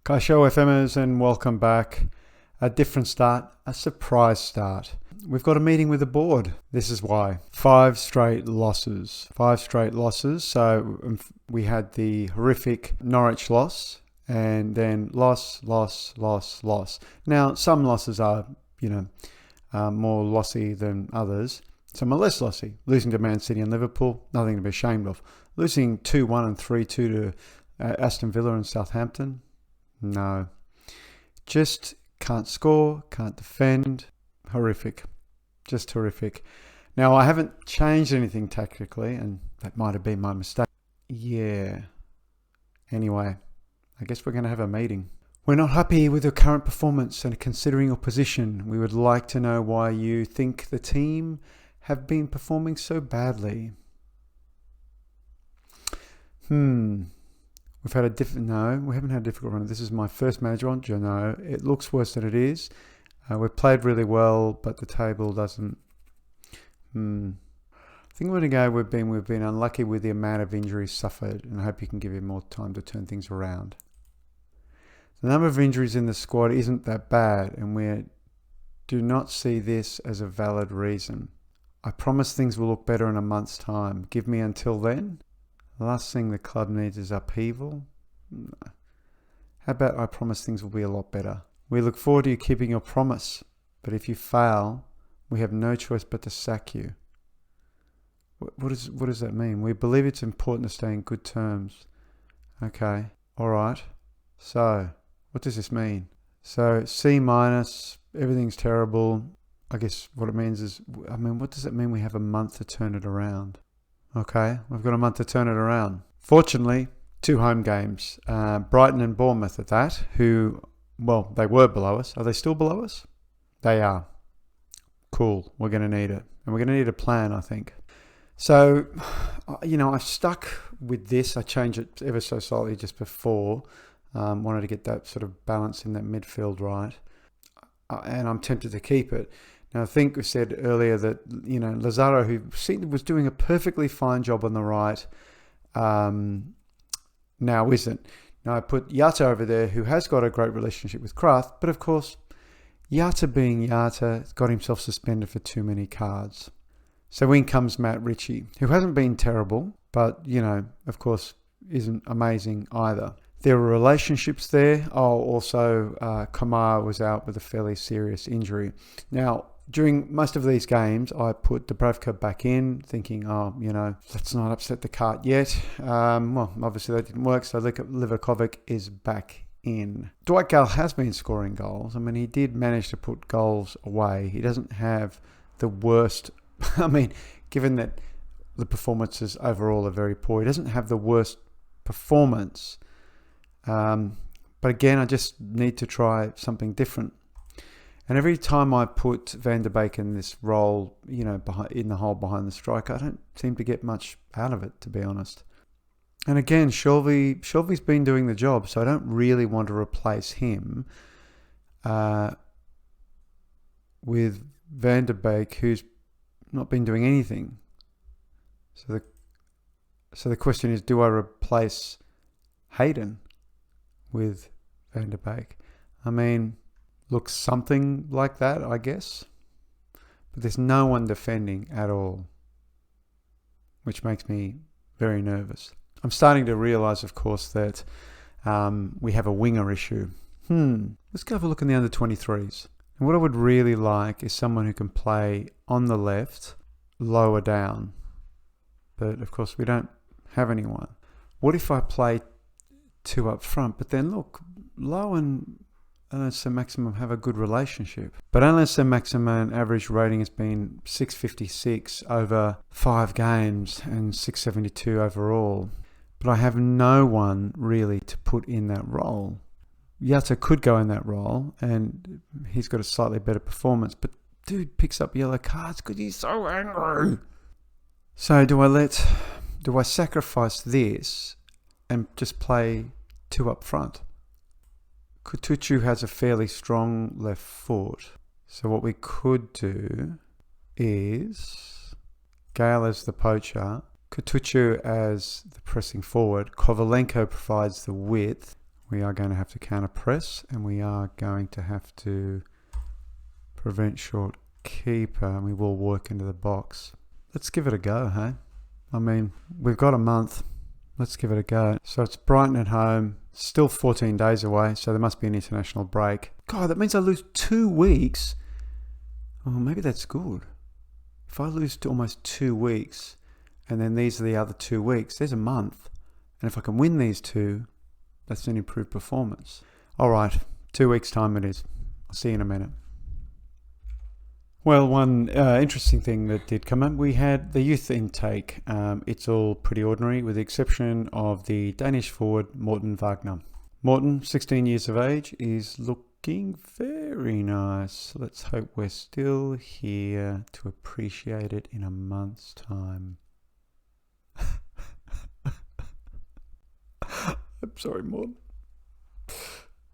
Kaisho FMers and welcome back. A different start, a surprise start. We've got a meeting with the board. This is why. 5 straight losses. 5 straight losses. So we had the horrific Norwich loss and then loss. Now, some losses are, more lossy than others. Some are less lossy. Losing to Man City and Liverpool, nothing to be ashamed of. Losing 2-1 and 3-2 to Aston Villa and Southampton, no. Just can't score, can't defend. Horrific. Just horrific. Now, I haven't changed anything tactically, and that might have been my mistake. Yeah. Anyway, I guess we're going to have a meeting. We're not happy with your current performance, and considering your position, we would like to know why you think the team have been performing so badly. We haven't had a difficult run. This is my first manager on Jono. It looks worse than it is. We've played really well, but the table doesn't. I think we're going to go. We've been unlucky with the amount of injuries suffered, and I hope you can give him more time to turn things around. The number of injuries in the squad isn't that bad, and we do not see this as a valid reason. I promise things will look better in a month's time. Give me until then. The last thing the club needs is upheaval. How about I promise things will be a lot better? We look forward to you keeping your promise, but if you fail, we have no choice but to sack you. What does that mean? We believe it's important to stay in good terms. Okay, all right. So, what does this mean? So, C-, everything's terrible. I guess what it means is, what does it mean we have a month to turn it around? Okay, we've got a month to turn it around. Fortunately, 2 home games. Brighton and Bournemouth at that, they were below us. Are they still below us? They are. Cool, we're going to need it. And we're going to need a plan, I think. So, I've stuck with this. I changed it ever so slightly just before. Wanted to get that sort of balance in that midfield right. And I'm tempted to keep it. Now, I think we said earlier that, Lazaro, who was doing a perfectly fine job on the right, now isn't. Now, I put Yatta over there, who has got a great relationship with Kraft, but of course, Yatta being Yatta, got himself suspended for too many cards. So in comes Matt Ritchie, who hasn't been terrible, but, of course, isn't amazing either. There were relationships there. Also, Kamara was out with a fairly serious injury. Now, during most of these games, I put Dubravka back in, thinking, let's not upset the cart yet. Obviously that didn't work, so Livakovic is back in. Dwight Gale has been scoring goals. He did manage to put goals away. He doesn't have the worst... given that the performances overall are very poor, he doesn't have the worst performance. But again, I just need to try something different. And every time I put Van der Beek in this role, in the hole behind the striker, I don't seem to get much out of it, to be honest. And again, Shelvey's been doing the job, so I don't really want to replace him with Van der Beek, who's not been doing anything. So the question is, do I replace Hayden with Van der Beek? Looks something like that, I guess. But there's no one defending at all, which makes me very nervous. I'm starting to realise, of course, that we have a winger issue. Let's go have a look in the under-23s. And what I would really like is someone who can play on the left, lower down. But, of course, we don't have anyone. What if I play 2 up front? But then, look, Low and Saint-Maximin have a good relationship. But unless Saint-Maximin average rating has been 656 over 5 games and 672 overall. But I have no one really to put in that role. Yatta could go in that role, and he's got a slightly better performance. But dude picks up yellow cards because he's so angry. So do I sacrifice this and just play 2 up front? Kutucu has a fairly strong left foot. So what we could do is Gale as the poacher, Kutucu as the pressing forward, Kovalenko provides the width. We are going to have to counter press, and we are going to have to prevent short keeper, and we will work into the box. Let's give it a go, hey? I mean, we've got a month. Let's give it a go. So it's Brighton at home, still 14 days away, so there must be an international break. God, that means I lose 2 weeks. Oh, maybe that's good. If I lose to almost 2 weeks, and then these are the other 2 weeks, there's a month. And if I can win these 2, that's an improved performance. All right, 2 weeks' time it is. I'll see you in a minute. Well, one interesting thing that did come up, we had the youth intake. It's all pretty ordinary with the exception of the Danish forward Morten Wagner. Morten, 16 years of age, is looking very nice. Let's hope we're still here to appreciate it in a month's time. I'm sorry, Morten.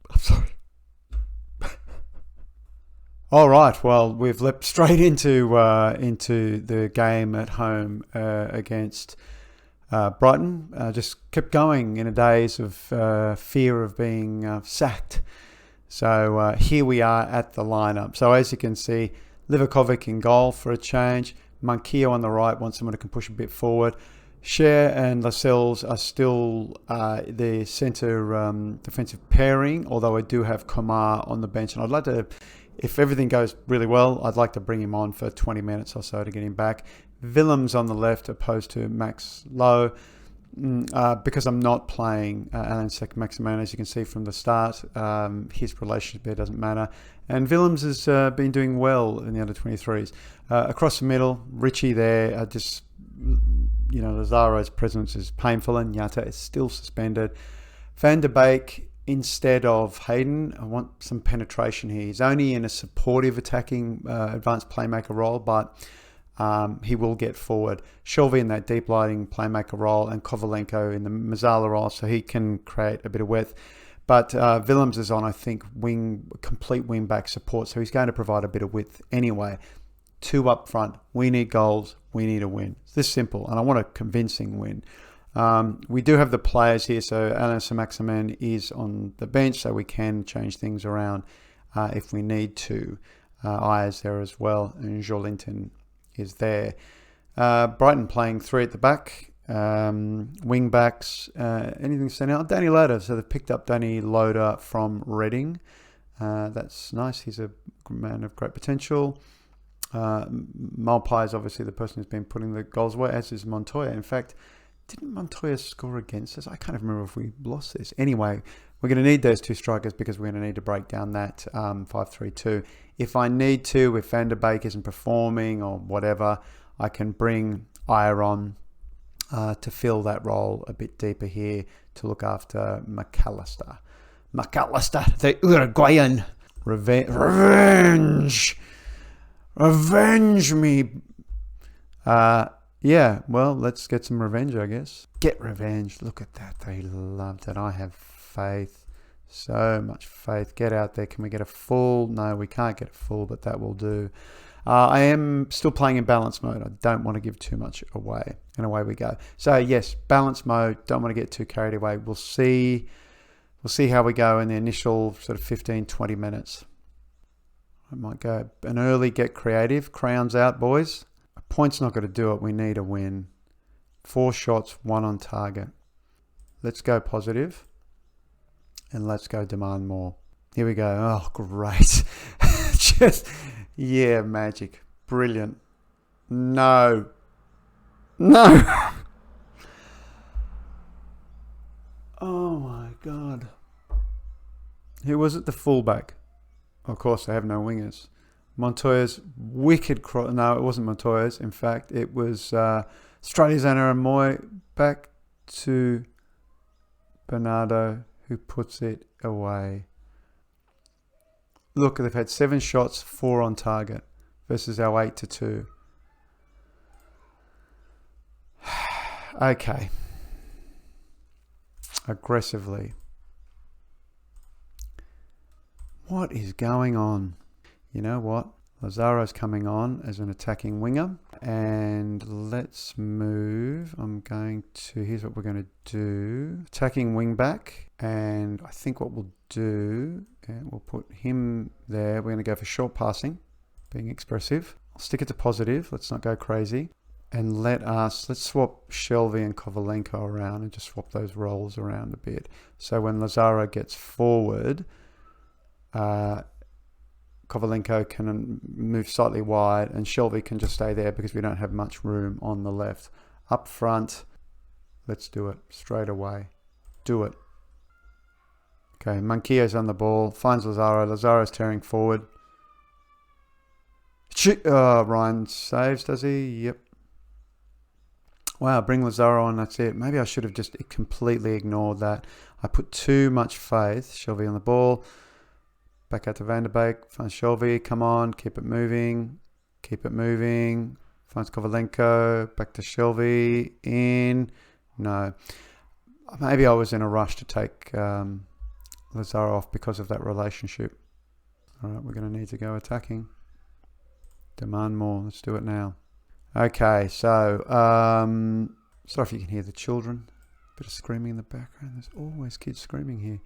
I'm sorry. All right, well, we've leapt straight into the game at home against Brighton. Just kept going in a daze of fear of being sacked. So here we are at the lineup. So as you can see, Livakovic in goal for a change. Manquillo on the right, wants someone who can push a bit forward. Cher and Lascelles are still the centre defensive pairing, although I do have Komar on the bench. And I'd like to, if everything goes really well, I'd like to bring him on for 20 minutes or so to get him back. Willems on the left opposed to Max Lowe. Because I'm not playing Alan Saint-Maximin, as you can see from the start, his relationship there doesn't matter. And Willems has been doing well in the under-23s. Across the middle, Richie there, just... Lazaro's presence is painful, and Yatta is still suspended. Van der Beek instead of Hayden. I want some penetration here. He's only in a supportive attacking advanced playmaker role, but he will get forward. Shelby in that deep lighting playmaker role, and Kovalenko in the Mazzala role, so he can create a bit of width. But Willems is on, I think, complete wing back support, so he's going to provide a bit of width anyway. 2 up front. We need goals. We need a win. It's this simple, and I want a convincing win. We do have the players here, so Alain Saint-Maximin is on the bench, so we can change things around if we need to. Ayers there as well, and Jolinton is there. Brighton playing 3 at the back. Wing backs. Anything standing out? Danny Loader. So they've picked up Danny Loader from Reading. That's nice. He's a man of great potential. Malpai is obviously the person who's been putting the goals away, as is Montoya. In fact, didn't Montoya score against us? I can't even remember if we lost this. Anyway, we're going to need those 2 strikers because we're going to need to break down that 5-3-2. If I need to, if Van der Beek isn't performing or whatever, I can bring Ayer on to fill that role a bit deeper here to look after McAllister. McAllister, the Uruguayan. Revenge! Revenge me! Yeah, well, let's get some revenge, I guess. Get revenge. Look at that. They loved it. I have faith. So much faith. Get out there. Can we get a full? No, we can't get a full, but that will do. I am still playing in balance mode. I don't want to give too much away. And away we go. So, yes, balance mode. Don't want to get too carried away. We'll see how we go in the initial sort of 15, 20 minutes. I might go an early get creative. Crowns out, boys. A point's not going to do it. We need a win. 4 shots, 1 on target. Let's go positive. And let's go demand more. Here we go. Oh, great. Yeah, magic. Brilliant. No. Oh, my God. Who was it? The fullback. Of course, they have no wingers. Montoya's wicked cross. No, it wasn't Montoya's. In fact, it was Stratizana and Moy back to Bernardo, who puts it away. Look, they've had 7 shots, 4 on target versus our 8-2. Okay. Aggressively. What is going on? You know what? Lazaro's coming on as an attacking winger. And let's move. Here's what we're going to do. Attacking wing back. And I think what we'll do, we'll put him there. We're going to go for short passing, being expressive. I'll stick it to positive. Let's not go crazy. And let's swap Shelvey and Kovalenko around and just swap those roles around a bit. So when Lazaro gets forward, Kovalenko can move slightly wide and Shelvey can just stay there because we don't have much room on the left. Up front, let's do it straight away. Do it. Okay, Manquillo's on the ball, finds Lazaro. Lazaro's tearing forward. Ryan saves, does he? Yep. Wow, bring Lazaro on, that's it. Maybe I should have just completely ignored that. I put too much faith. Shelvey on the ball. Back out to Van der Beek. Finds Shelvey. Come on, keep it moving. Keep it moving. Finds Kovalenko. Back to Shelvey. In. No. Maybe I was in a rush to take Lazaro off because of that relationship. All right, we're going to need to go attacking. Demand more. Let's do it now. Okay, so sorry if you can hear the children. Bit of screaming in the background. There's always kids screaming here.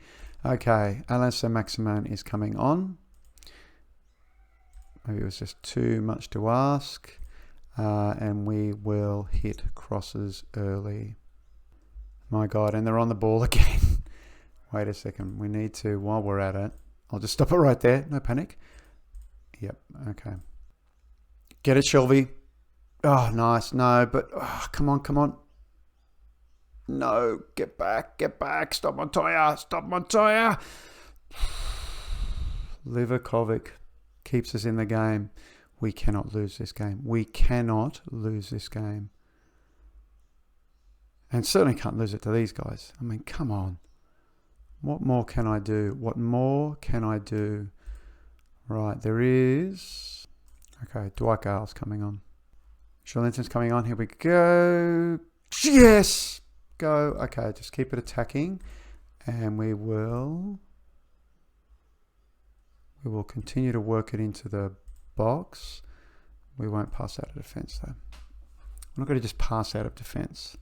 Okay, Alain Saint-Maximin is coming on. Maybe it was just too much to ask. And we will hit crosses early. My God, and they're on the ball again. Wait a second. We need to, while we're at it, I'll just stop it right there. No panic. Yep, okay. Get it, Shelvey. Oh, nice. No, but come on, come on. No, get back, get back. Stop Montoya, stop Montoya. Livakovic keeps us in the game. We cannot lose this game. We cannot lose this game. And certainly can't lose it to these guys. I mean, come on. What more can I do? What more can I do? Right, there is... Okay, Dwight Gale's coming on. Shirlington's coming on. Here we go. Yes! Go. Okay, just keep it attacking. And we will continue to work it into the box. We won't pass out of defence, though. I'm not going to just pass out of defence.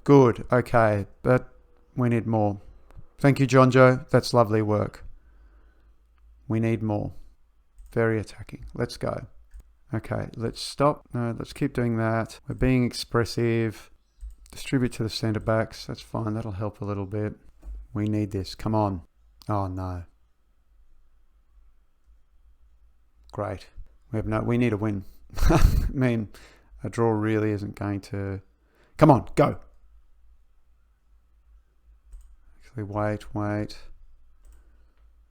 Good. Okay, but we need more. Thank you, John Joe. That's lovely work. We need more. Very attacking. Let's go. Okay, let's stop. No, let's keep doing that. We're being expressive. Distribute to the centre backs. That's fine. That'll help a little bit. We need this. Come on. Oh, no. Great. We need a win. I mean, a draw really isn't going to... Come on, go. Actually, wait.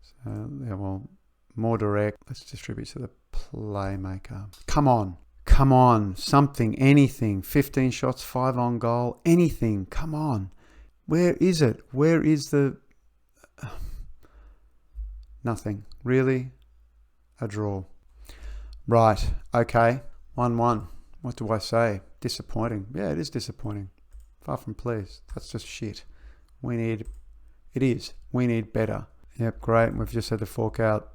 So, yeah, well, more direct. Let's distribute to the playmaker. Come on, something, anything. 15 shots, 5 on goal, anything. Come on. Where is it? Where is the... Nothing. Really? A draw. Right. Okay. 1-1. What do I say? Disappointing. Yeah, it is disappointing. Far from pleased. That's just shit. We need better. Yep, great. We've just had to fork out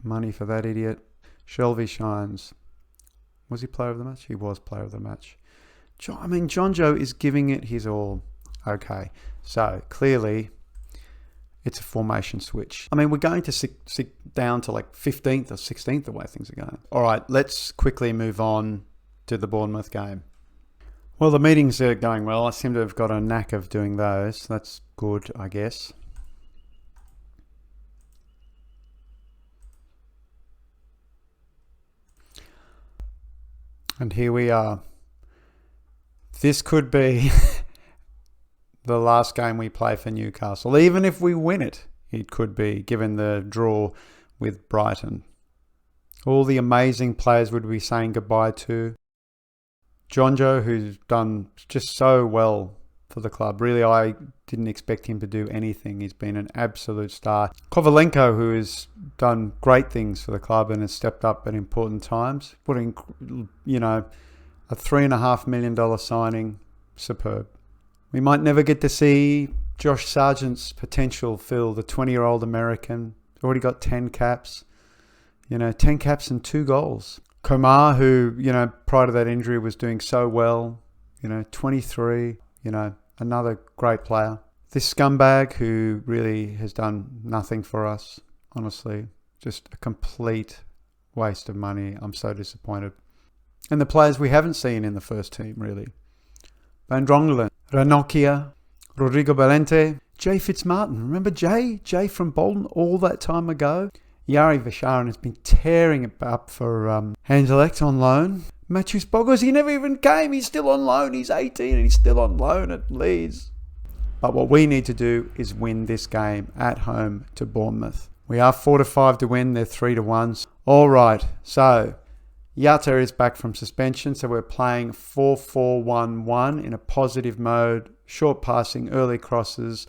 money for that idiot. Shelvey shines. Was he player of the match? He was player of the match. John Joe is giving it his all. Okay, so clearly it's a formation switch. I mean, we're going to sit down to like 15th or 16th the way things are going. All right, let's quickly move on to the Bournemouth game. Well, the meetings are going well. I seem to have got a knack of doing those. That's good, I guess. And here we are. This could be the last game we play for Newcastle. Even if we win it, it could be, given the draw with Brighton. All the amazing players would be saying goodbye to. John Joe, who's done just so well for the club. Really, I didn't expect him to do anything. He's been an absolute star. Kovalenko, who has done great things for the club and has stepped up at important times. Putting, a $3.5 million signing. Superb. We might never get to see Josh Sargent's potential fill, the 20-year-old American. Already got 10 caps. 10 caps and 2 goals. Komar, who, prior to that injury was doing so well. 23, another great player. This scumbag who really has done nothing for us, honestly. Just a complete waste of money. I'm so disappointed. And the players we haven't seen in the first team, really. Van Drongelen, Ranocchia, Rodrigo Valente, Jay Fitzmartin. Remember Jay? Jay from Bolton all that time ago? Yari Visharan has been tearing it up for Anderlecht on loan. Matthews Boggers, he never even came. He's still on loan. He's 18 and he's still on loan at Leeds. But what we need to do is win this game at home to Bournemouth. We are 4-5 to win. They're 3-1. All right. So Yatta is back from suspension. So we're playing 4-4-1-1 in a positive mode. Short passing, early crosses.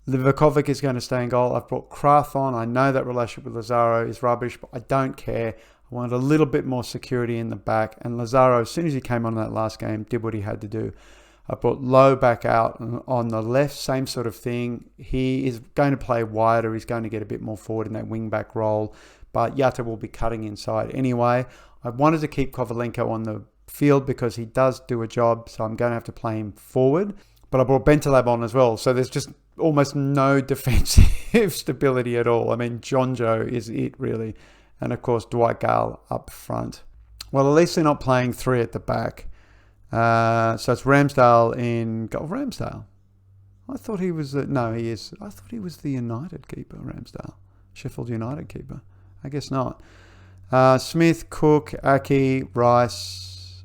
Livakovic is going to stay in goal. I've brought Kraft on. I know that relationship with Lazaro is rubbish, but I don't care. I wanted a little bit more security in the back. And Lazaro, as soon as he came on that last game, did what he had to do. I brought Lowe back out on the left, same sort of thing. He is going to play wider. He's going to get a bit more forward in that wing-back role. But Yatta will be cutting inside anyway. I wanted to keep Kovalenko on the field because he does do a job, so I'm going to have to play him forward. But I brought Bentaleb on as well, so there's just almost no defensive stability at all. I mean, Jonjo is it, really. And, of course, Dwight Gale up front. Well, at least they're not playing three at the back. So it's Ramsdale in goal. Ramsdale? I thought he was... no, he is. I thought he was the United keeper, Ramsdale. Sheffield United keeper. I guess not. Smith, Cook, Aki, Rice,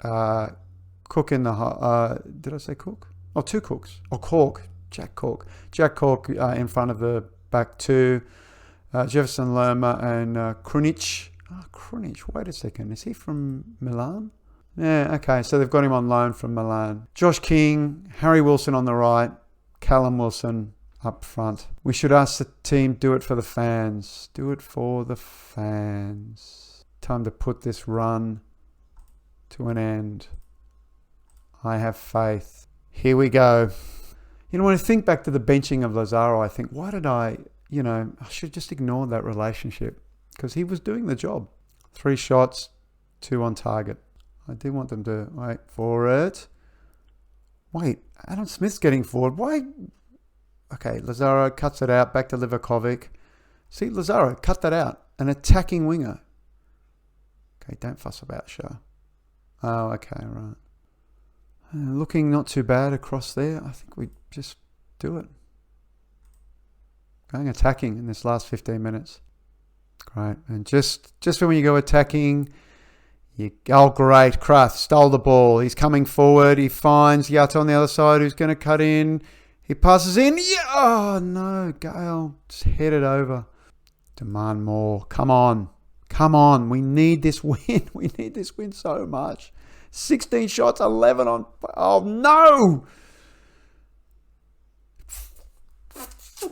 Cook in the... did I say Cook? Oh, two Cooks. Oh, Cork. Jack Cork. Jack Cork in front of the back two. Jefferson Lerma and Krunic. Oh, Krunic. Wait a second. Is he from Milan? Yeah, okay. So they've got him on loan from Milan. Josh King, Harry Wilson on the right, Callum Wilson up front. We should ask the team, do it for the fans. Do it for the fans. Time to put this run to an end. I have faith. Here we go. You know, when I think back to the benching of Lazaro, I think, why did I should just ignore that relationship because he was doing the job. 3 shots, 2 on target. I do want them to wait for it. Wait, Adam Smith's getting forward. Why? Okay, Lazaro cuts it out. Back to Livakovic. See, Lazaro, cut that out. An attacking winger. Okay, don't fuss about, show. Oh, okay, right. Looking not too bad across there. I think we just do it. Going attacking in this last 15 minutes. Great. And just when you go attacking... Oh, great. Kraft stole the ball. He's coming forward. He finds Yatta on the other side who's going to cut in. He passes in. Yeah. Oh, no. Gale just headed over. Demand more. Come on. Come on. We need this win. We need this win so much. 16 shots, 11 on... Oh, no.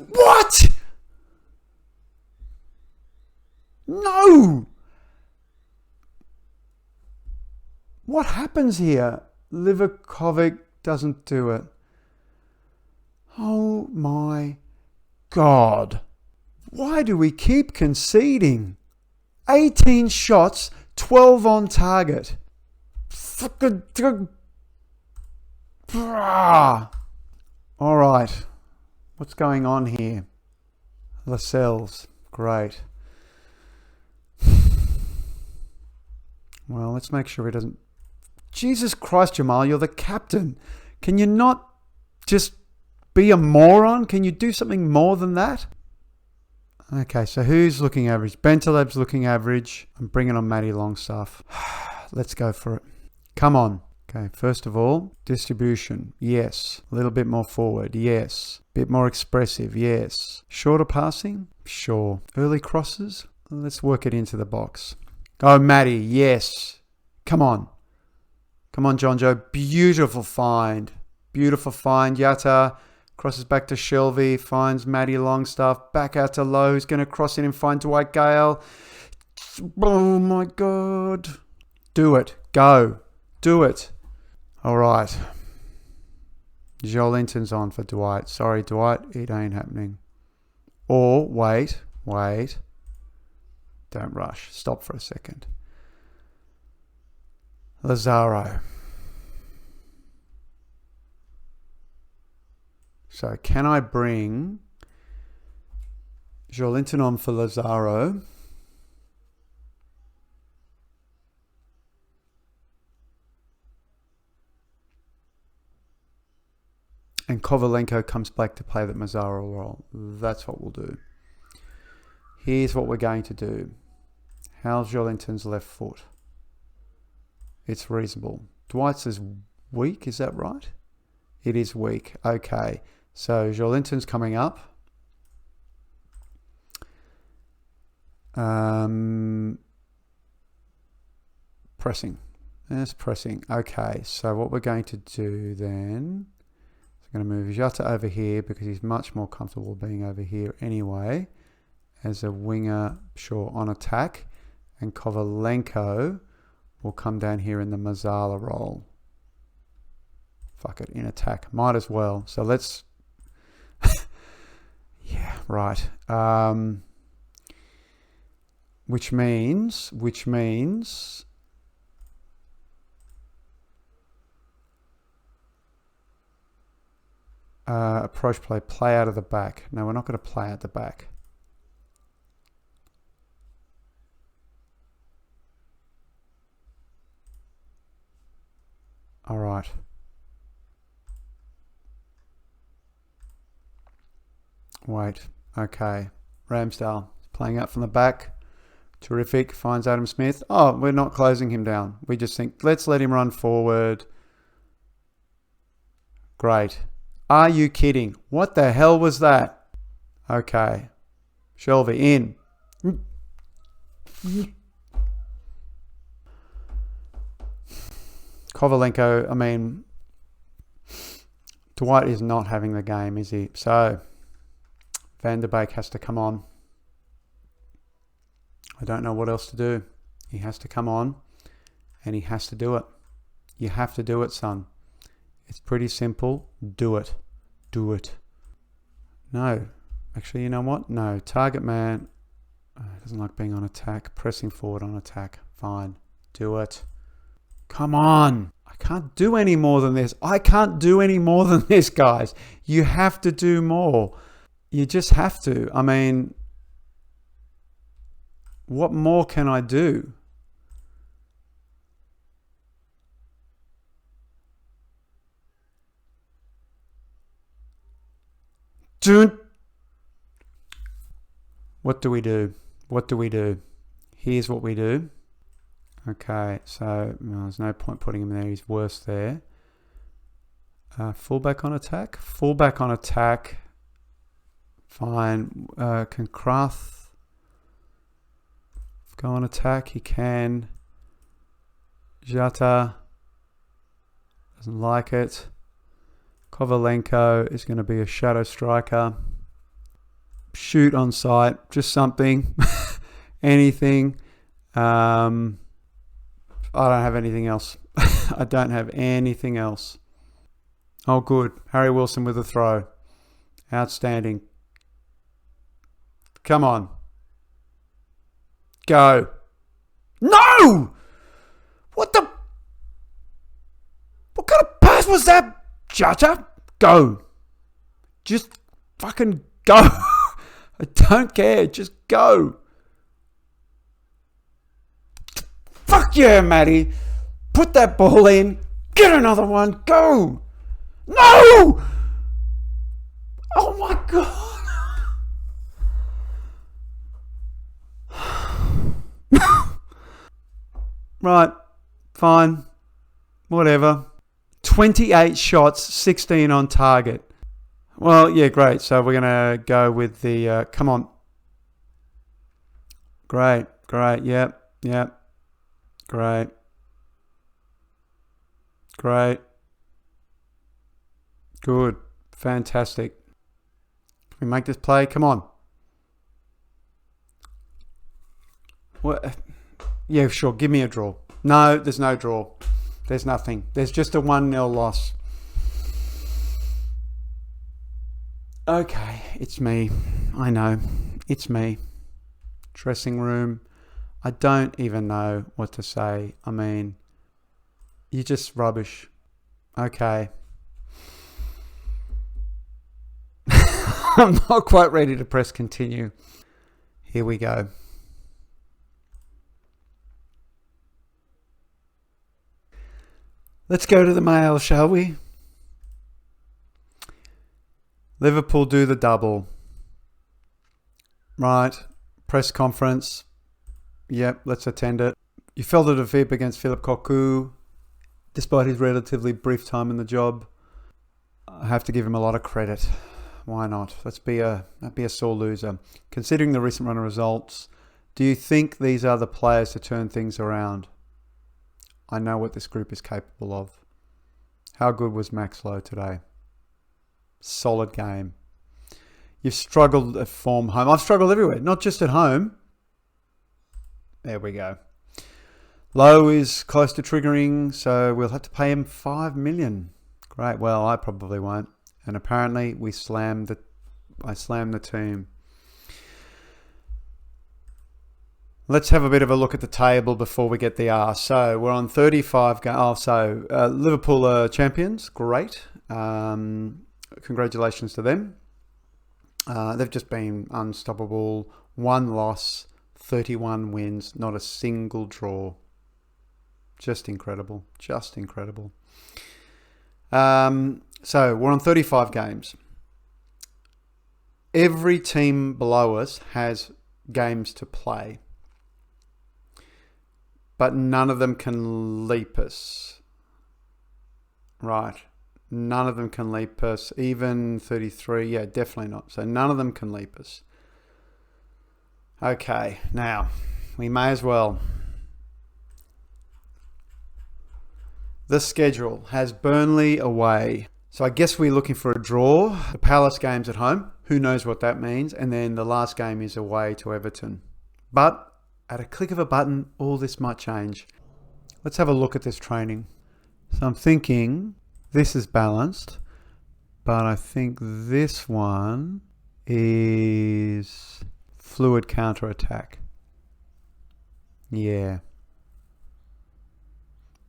What? No. What happens here? Livakovic doesn't do it. Oh my God. Why do we keep conceding? 18 shots, 12 on target. All right. What's going on here? Lascelles. Great. Well, let's make sure he doesn't... Jesus Christ, Jamal, you're the captain. Can you not just be a moron? Can you do something more than that? Okay, so who's looking average? Bentaleb's looking average. I'm bringing on Matty Longstaff. Let's go for it. Come on. Okay, first of all, distribution. Yes. A little bit more forward. Yes. Bit more expressive. Yes. Shorter passing? Sure. Early crosses? Let's work it into the box. Oh, Matty. Yes. Come on. Come on, Jonjo. Beautiful find. Beautiful find. Yatta crosses back to Shelby. Finds Matty Longstaff. Back out to Lowe. Who's going to cross in and find Dwight Gale. Oh, my God. Do it. Go. Do it. All right. Joel Linton's on for Dwight. Sorry, Dwight. It ain't happening. Or, wait. Don't rush. Stop for a second. Lazaro. So can I bring Joelinton on for Lazaro? And Kovalenko comes back to play that Mazzaro role. That's what we'll do. Here's what we're going to do. How's Joelinton's left foot? It's reasonable. Dwight's is weak, is that right? It is weak. Okay. So Joelinton's coming up. Pressing. That's pressing. Okay. So what we're going to do then... I'm going to move Jota over here because he's much more comfortable being over here anyway as a winger, sure, on attack. And Kovalenko will come down here in the Mazzala role. Fuck it, in attack. Might as well. So let's... yeah, right. Which means... approach play out of the back. No, we're not going to play out the back. All right. Wait. Okay. Ramsdale playing out from the back. Terrific. Finds Adam Smith. Oh, we're not closing him down. We just think, let's let him run forward. Great. Are you kidding? What the hell was that? Okay. Shelby in. Kovalenko, I mean, Dwight is not having the game, is he? So, Van der Beek has to come on. I don't know what else to do. He has to come on, and he has to do it. You have to do it, son. It's pretty simple. Do it. Do it. No. Actually, you know what? No. Target man. Doesn't like being on attack. Pressing forward on attack. Fine. Do it. Come on. I can't do any more than this. I can't do any more than this, guys. You have to do more. You just have to. I mean, what more can I do? Dude. What do we do? What do we do? Here's what we do. Okay, so well, there's no point putting him there. He's worse there. Fullback on attack. Fullback on attack. Fine. Can Krath go on attack? He can. Jata doesn't like it. Kovalenko is going to be a shadow striker. Shoot on sight. Just something. Anything. I don't have anything else. I don't have anything else. Oh, good. Harry Wilson with a throw. Outstanding. Come on. Go. No! What the... What kind of pass was that? Jata, go. Just fucking go. I don't care. Just go. Fuck yeah, Matty. Put that ball in. Get another one. Go. No! Oh my God. Right. Fine. Whatever. 28 shots, 16 on target. Well, yeah, great. So we're going to go with the... come on. Great. Yep. Great. Good. Fantastic. Can we make this play? Come on. What? Yeah, sure. Give me a draw. No, there's no draw. There's nothing. There's just a 1-0 loss. Okay, it's me. I know. It's me. Dressing room. I don't even know what to say. I mean, you're just rubbish. Okay. I'm not quite ready to press continue. Here we go. Let's go to the mail, shall we? Liverpool do the double. Right. Press conference. Yep, let's attend it. You felt the defeat against Philip Cocu, despite his relatively brief time in the job. I have to give him a lot of credit. Why not? Let's be a sore loser. Considering the recent run of results, do you think these are the players to turn things around? I know what this group is capable of. How good was Max Lowe today? Solid game. You've struggled at form home. I've struggled everywhere, not just at home. There we go. Lowe is close to triggering, so we'll have to pay him $5 million. Great. Well, I probably won't. And apparently I slammed the team. Let's have a bit of a look at the table before we get the R. So we're on 35 games. Liverpool are champions. Great. Congratulations to them. They've just been unstoppable. 1 loss, 31 wins, not a single draw. Just incredible. Just incredible. So we're on 35 games. Every team below us has games to play, but none of them can leap us. Right. None of them can leap us. Even 33. Yeah, definitely not. So none of them can leap us. Okay. Now, we may as well. The schedule has Burnley away. So I guess we're looking for a draw. The Palace game's at home. Who knows what that means? And then the last game is away to Everton. But at a click of a button, all this might change. Let's have a look at this training. So I'm thinking this is balanced, but I think this one is fluid counter-attack. Yeah.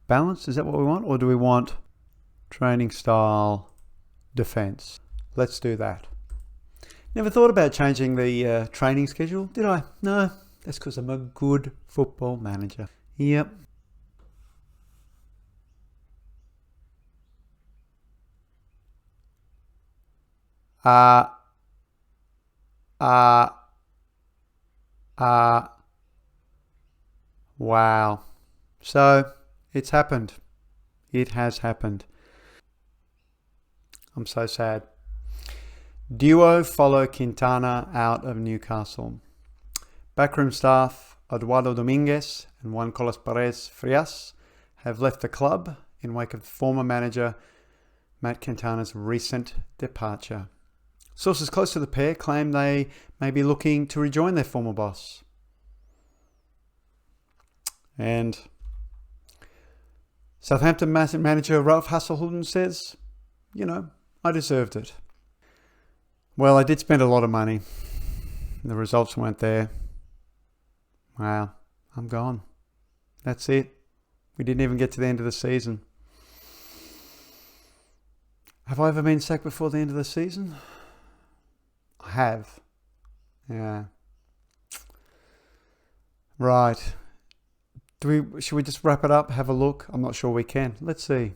Balanced, is that what we want? Or do we want training style defense? Let's do that. Never thought about changing the training schedule, did I? No, that's because I'm a good football manager. Yep. Wow. So it's happened. It has happened. I'm so sad. Duo follow Quintana out of Newcastle. Backroom staff Eduardo Dominguez and Juan Carlos Perez Frias have left the club in wake of former manager Matt Quintana's recent departure. Sources close to the pair claim they may be looking to rejoin their former boss. And Southampton manager Ralph Hasenhüttl says, I deserved it. Well, I did spend a lot of money. The results weren't there. Wow, I'm gone. That's it. We didn't even get to the end of the season. Have I ever been sacked before the end of the season? I have. Yeah. Right. Should we just wrap it up, have a look? I'm not sure we can. Let's see.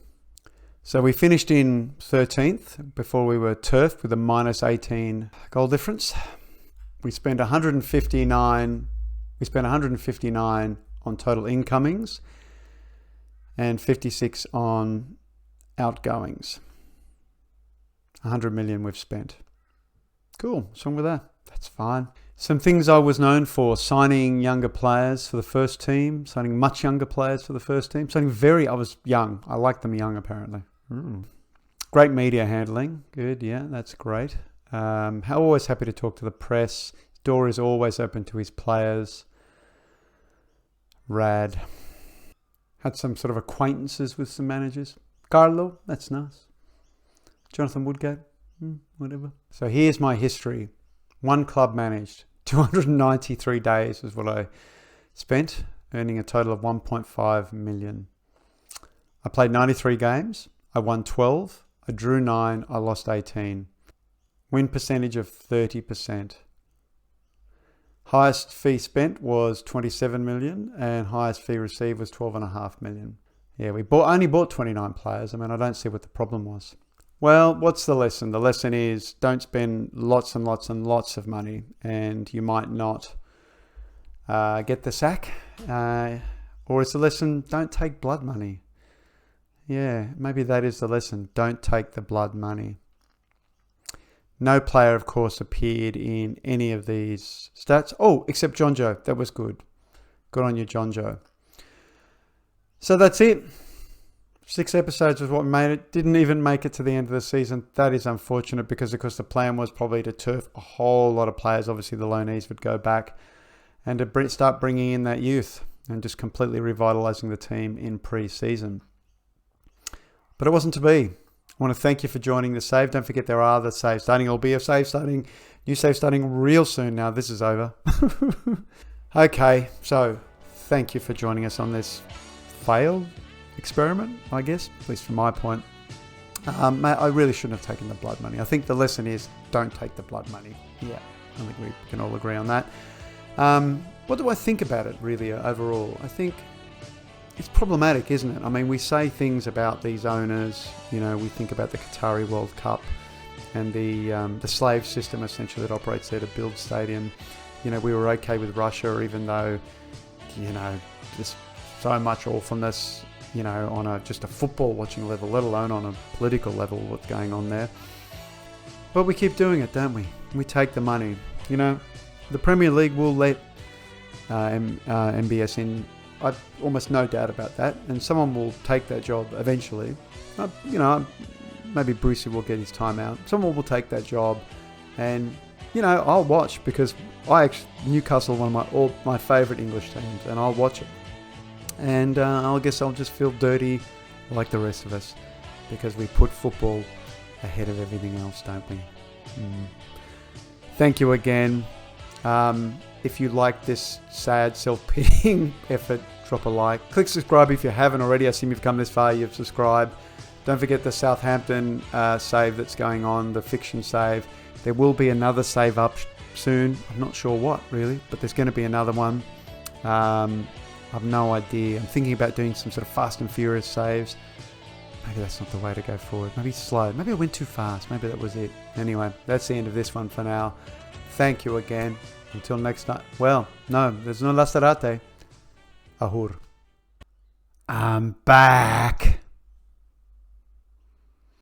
So we finished in 13th before we were turfed with a minus 18 goal difference. We spent 159 on total incomings and 56 on outgoings. 100 million we've spent. Cool. What's wrong with that? That's fine. Some things I was known for: signing younger players for the first team, signing much younger players for the first team, I was young. I like them young, apparently. Great media handling. Good, yeah, that's great. Always happy to talk to the press. Door is always open to his players. Rad. Had some sort of acquaintances with some managers. Carlo, that's nice. Jonathan Woodgate, whatever. So here's my history. One club managed. 293 days is what I spent, earning a total of 1.5 million. I played 93 games. I won 12. I drew 9. I lost 18. Win percentage of 30%. Highest fee spent was 27 million and highest fee received was 12.5 million. Yeah, we only bought 29 players. I mean, I don't see what the problem was. Well, what's the lesson? The lesson is don't spend lots and lots and lots of money and you might not get the sack. Or it's the lesson, don't take blood money. Yeah, maybe that is the lesson. Don't take the blood money. No player, of course, appeared in any of these stats. Oh, except John Joe. That was good. Good on you, John Joe. So that's it. 6 episodes was what made it. Didn't even make it to the end of the season. That is unfortunate because, of course, the plan was probably to turf a whole lot of players. Obviously, the loanees would go back and to start bringing in that youth and just completely revitalising the team in pre-season. But it wasn't to be. I want to thank you for joining the save. Don't forget there are other saves starting. There'll be a save starting, new save starting real soon now. This is over. Okay, so thank you for joining us on this failed experiment, I guess, at least from my point. I really shouldn't have taken the blood money. I think the lesson is don't take the blood money. Yeah, I think we can all agree on that. What do I think about it really overall? I think it's problematic, isn't it? I mean, we say things about these owners, you know, we think about the Qatari World Cup and the slave system essentially that operates there to build stadium. You know, we were okay with Russia, even though, you know, just so much awfulness, you know, on just a football watching level, let alone on a political level, what's going on there. But we keep doing it, don't we? We take the money. You know, the Premier League will let MBS in. I've almost no doubt about that, and someone will take that job eventually. You know, maybe Brucey will get his time out. Someone will take that job, and you know, I'll watch because Newcastle are one of my favourite English teams, and I'll watch it. And I guess I'll just feel dirty like the rest of us because we put football ahead of everything else, don't we? Thank you again. If you like this sad self-pitying effort, drop a like. Click subscribe if you haven't already. I assume you've come this far, you've subscribed. Don't forget the Southampton save that's going on, the fiction save. There will be another save up soon. I'm not sure what really, but there's going to be another one. I've no idea. I'm thinking about doing some sort of Fast and Furious saves. Maybe that's not the way to go forward. Maybe slow. Maybe I went too fast. Maybe that was it. Anyway, that's the end of this one for now. Thank you again. Until next time. Well, no, there's no la serate. Ahur. I'm back.